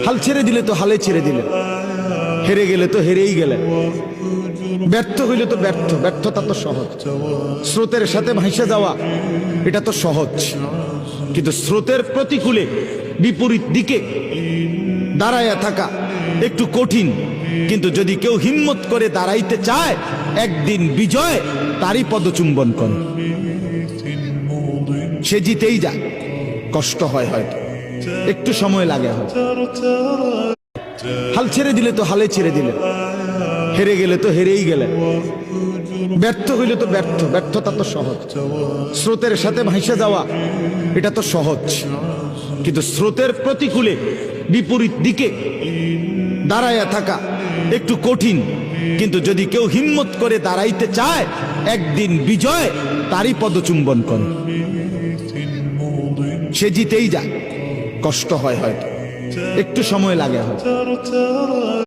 হাল ছেড়ে দিলে তো হালে ছেড়ে দিলে, হেরে গেলে তো হেরেই গেলে, ব্যর্থ হইলে তো ব্যর্থ, ব্যর্থতা তো সহজ। স্রোতের সাথে ভাসে যাওয়া এটা তো সহজ, কিন্তু স্রোতের প্রতিকূলে বিপরীত দিকে দাঁড়ায়া থাকা একটু কঠিন। কিন্তু যদি কেউ হিম্মত করে দাঁড়াইতে চায়, একদিন বিজয় তারই পদচুম্বন করে। সে জিতেই যায়, কষ্ট হয় হয়তো, একটু সময় লাগে হয়তো। হাল ছেড়ে দিলে তো হালে ছেড়ে দিলে, হেরে গেলে তো হেরেই গেলে, ব্যর্থ হইলে তো ব্যর্থ, ব্যর্থতা তো সহজ। স্রোতের সাথে ভাসে যাওয়া এটা তো সহজ, কিন্তু স্রোতের প্রতিকূলে বিপরীত দিকে দাঁড়ায়া থাকা একটু কঠিন। কিন্তু যদি কেউ হিম্মত করে দাঁড়াইতে চায়, একদিন বিজয় তারই পদচুম্বন করে। সে জিতেই যায়, কষ্ট হয় হয়তো, একটু সময় লাগে হয়তো।